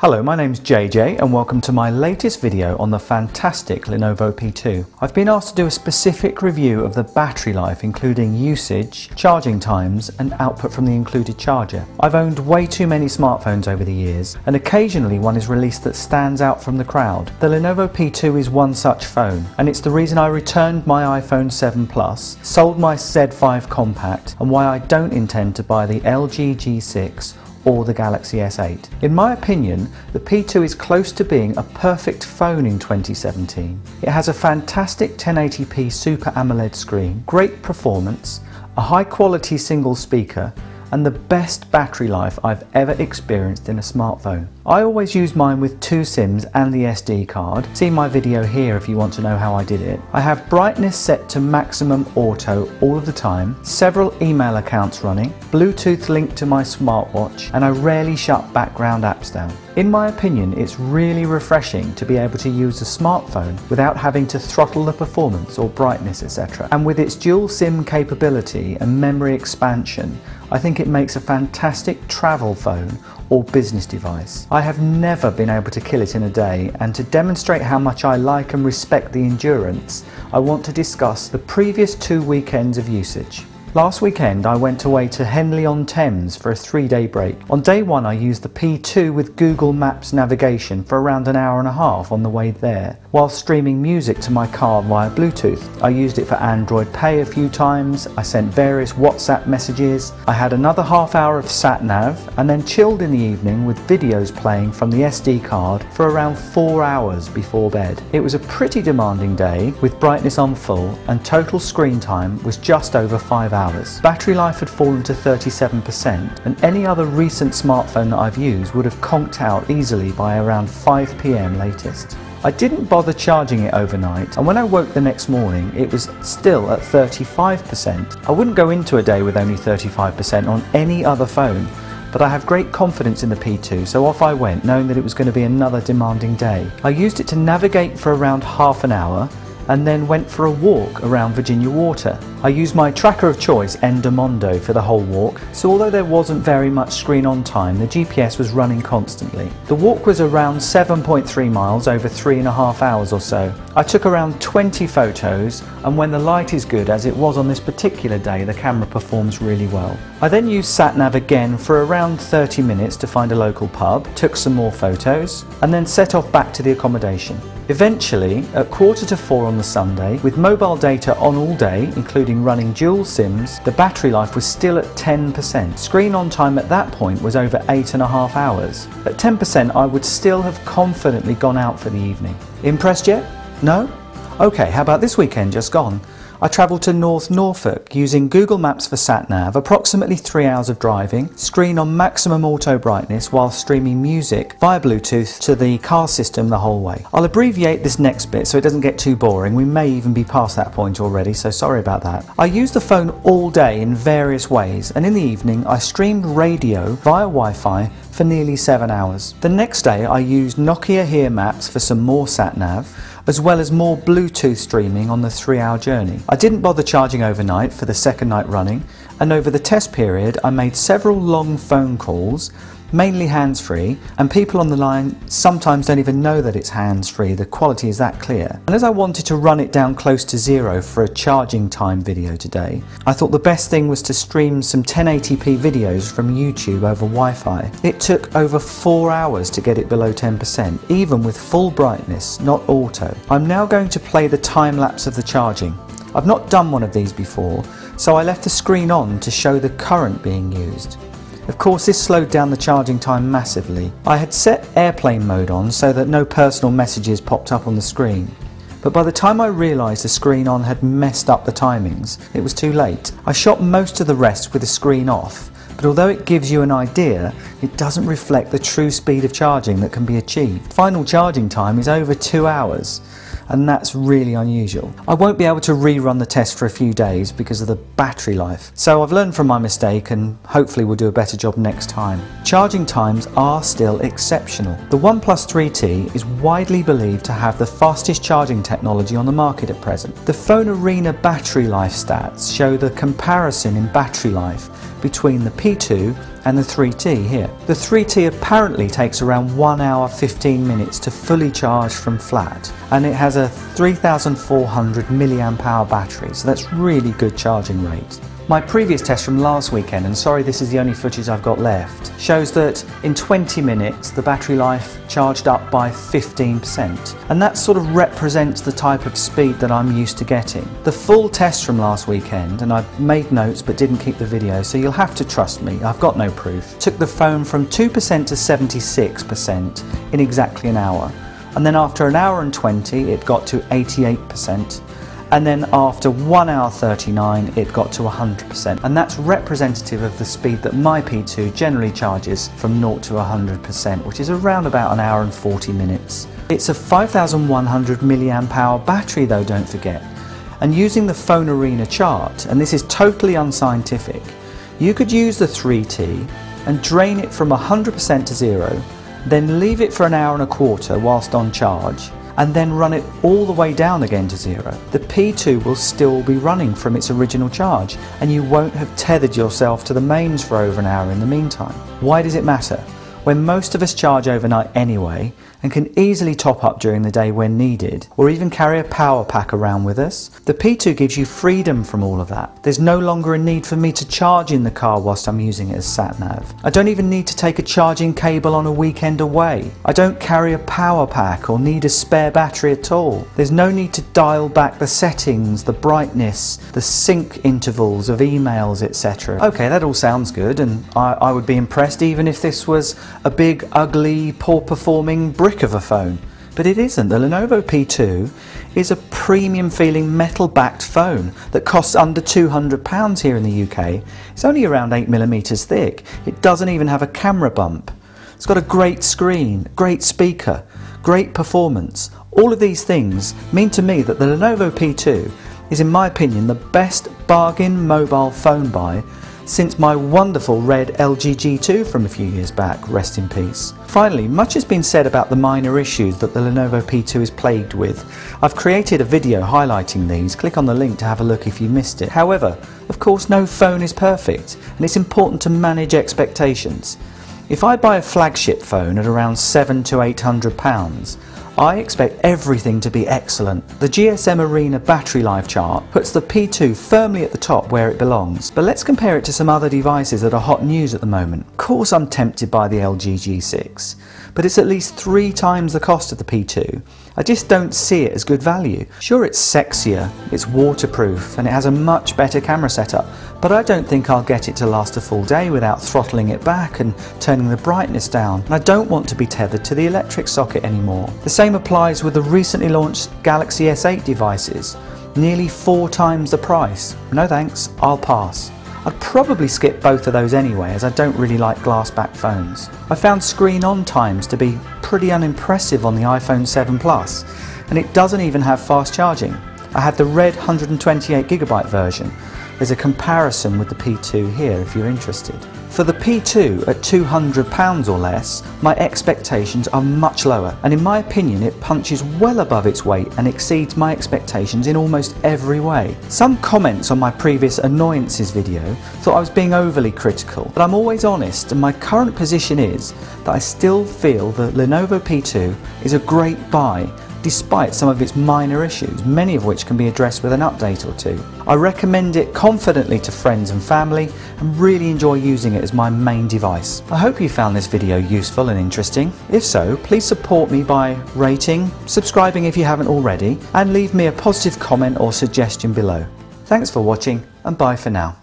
Hello, my name's JJ and welcome to my latest video on the fantastic Lenovo P2. I've been asked to do a specific review of the battery life, including usage, charging times and output from the included charger. I've owned way too many smartphones over the years and occasionally one is released that stands out from the crowd. The Lenovo P2 is one such phone, and it's the reason I returned my iPhone 7 Plus, sold my Z5 Compact, and why I don't intend to buy the LG G6 or the Galaxy S8. In my opinion, the P2 is close to being a perfect phone in 2017. It has a fantastic 1080p Super AMOLED screen, great performance, a high quality single speaker, and the best battery life I've ever experienced in a smartphone. I always use mine with 2 SIMs and the SD card. See my video here if you want to know how I did it. I have brightness set to maximum auto all of the time, several email accounts running, Bluetooth linked to my smartwatch, and I rarely shut background apps down. In my opinion, it's really refreshing to be able to use a smartphone without having to throttle the performance or brightness, etc. And with its dual SIM capability and memory expansion, I think it makes a fantastic travel phone or business device. I have never been able to kill it in a day, and to demonstrate how much I like and respect the endurance, I want to discuss the previous 2 weekends of usage. Last weekend I went away to Henley-on-Thames for a 3-day break. On day 1 I used the P2 with Google Maps navigation for around an hour and a half on the way there, while streaming music to my car via Bluetooth. I used it for Android Pay a few times, I sent various WhatsApp messages, I had another half hour of sat-nav, and then chilled in the evening with videos playing from the SD card for around 4 hours before bed. It was a pretty demanding day with brightness on full, and total screen time was just over 5 hours. Battery life had fallen to 37%, and any other recent smartphone that I've used would have conked out easily by around 5 PM latest. I didn't bother charging it overnight, and when I woke the next morning it was still at 35%. I wouldn't go into a day with only 35% on any other phone, but I have great confidence in the P2, so off I went, knowing that it was going to be another demanding day. I used it to navigate for around half an hour, and then went for a walk around Virginia Water. I used my tracker of choice, Endomondo, for the whole walk, so although there wasn't very much screen on time, the GPS was running constantly. The walk was around 7.3 miles over 3.5 hours or so. I took around 20 photos, and when the light is good, as it was on this particular day, the camera performs really well. I then used SatNav again for around 30 minutes to find a local pub, took some more photos, and then set off back to the accommodation. Eventually, at 3:45 on the Sunday, with mobile data on all day, including running dual SIMs, the battery life was still at 10%. Screen on time at that point was over 8.5 hours. At 10%, I would still have confidently gone out for the evening. Impressed yet? No? Okay, how about this weekend just gone? I travelled to North Norfolk using Google Maps for sat-nav, approximately 3 hours of driving, screen on maximum auto brightness while streaming music via Bluetooth to the car system the whole way. I'll abbreviate this next bit so it doesn't get too boring. We may even be past that point already, so sorry about that. I used the phone all day in various ways, and in the evening I streamed radio via Wi-Fi for nearly 7 hours. The next day I used Nokia Here Maps for some more sat-nav, as well as more Bluetooth streaming on the 3-hour journey. I didn't bother charging overnight for the second night running, and over the test period I made several long phone calls, mainly hands-free, and people on the line sometimes don't even know that it's hands-free, the quality is that clear. And as I wanted to run it down close to 0 for a charging time video today, I thought the best thing was to stream some 1080p videos from YouTube over Wi-Fi. It took over 4 hours to get it below 10%, even with full brightness, not auto. I'm now going to play the time lapse of the charging. I've not done one of these before, so I left the screen on to show the current being used. Of course, this slowed down the charging time massively. I had set airplane mode on so that no personal messages popped up on the screen. But by the time I realised the screen on had messed up the timings, it was too late. I shot most of the rest with the screen off, but although it gives you an idea, it doesn't reflect the true speed of charging that can be achieved. Final charging time is over 2 hours, and that's really unusual. I won't be able to rerun the test for a few days because of the battery life, so I've learned from my mistake and hopefully we'll do a better job next time. Charging times are still exceptional. The OnePlus 3T is widely believed to have the fastest charging technology on the market at present. The Phone Arena battery life stats show the comparison in battery life between the P2 and the 3T here. The 3T apparently takes around 1 hour 15 minutes to fully charge from flat, and it has a 3400 milliamp hour battery, so that's really good charging rate. My previous test from last weekend, and sorry this is the only footage I've got left, shows that in 20 minutes the battery life charged up by 15%, and that sort of represents the type of speed that I'm used to getting. The full test from last weekend, and I made notes but didn't keep the video, so you'll have to trust me, I've got no proof, took the phone from 2% to 76% in exactly an hour, and then after an hour and 20 it got to 88%. And then after 1 hour 39 it got to 100%, and that's representative of the speed that my P2 generally charges from 0 to 100%, which is around about an hour and 40 minutes. It's a 5100 milliamp hour battery though, don't forget, and using the Phone Arena chart, and this is totally unscientific, you could use the 3T and drain it from 100% to 0, then leave it for an hour and a quarter whilst on charge, and then run it all the way down again to 0. The P2 will still be running from its original charge, and you won't have tethered yourself to the mains for over an hour in the meantime. Why does it matter? When most of us charge overnight anyway, and can easily top up during the day when needed, or even carry a power pack around with us, the P2 gives you freedom from all of that. There's no longer a need for me to charge in the car whilst I'm using it as sat-nav. I don't even need to take a charging cable on a weekend away. I don't carry a power pack or need a spare battery at all. There's no need to dial back the settings, the brightness, the sync intervals of emails, etc. Okay, that all sounds good, and I would be impressed even if this was a big, ugly, poor-performing brick of a phone. But it isn't. The Lenovo P2 is a premium feeling metal backed phone that costs under £200 here in the UK. It's only around 8mm thick. It doesn't even have a camera bump. It's got a great screen, great speaker, great performance. All of these things mean to me that the Lenovo P2 is, in my opinion, the best bargain mobile phone buy since my wonderful red LG G2 from a few years back, rest in peace. Finally, much has been said about the minor issues that the Lenovo P2 is plagued with. I've created a video highlighting these, click on the link to have a look if you missed it. However, of course no phone is perfect, and it's important to manage expectations. If I buy a flagship phone at around £700 to £800, I expect everything to be excellent. The GSM Arena battery life chart puts the P2 firmly at the top where it belongs, but let's compare it to some other devices that are hot news at the moment. Of course I'm tempted by the LG G6, but it's at least 3 times the cost of the P2. I just don't see it as good value. Sure, it's sexier, it's waterproof, and it has a much better camera setup, but I don't think I'll get it to last a full day without throttling it back and turning the brightness down, and I don't want to be tethered to the electric socket anymore. The same applies with the recently launched Galaxy S8 devices. Nearly 4 times the price. No thanks, I'll pass. I'd probably skip both of those anyway, as I don't really like glass-backed phones. I found screen on times to be pretty unimpressive on the iPhone 7 Plus, and it doesn't even have fast charging. I had the red 128GB version. There's a comparison with the P2 here if you're interested. For the P2 at £200 or less, my expectations are much lower, and in my opinion it punches well above its weight and exceeds my expectations in almost every way. Some comments on my previous annoyances video thought I was being overly critical, but I'm always honest, and my current position is that I still feel the Lenovo P2 is a great buy despite some of its minor issues, many of which can be addressed with an update or two. I recommend it confidently to friends and family and really enjoy using it as my main device. I hope you found this video useful and interesting. If so, please support me by rating, subscribing if you haven't already, and leave me a positive comment or suggestion below. Thanks for watching, and bye for now.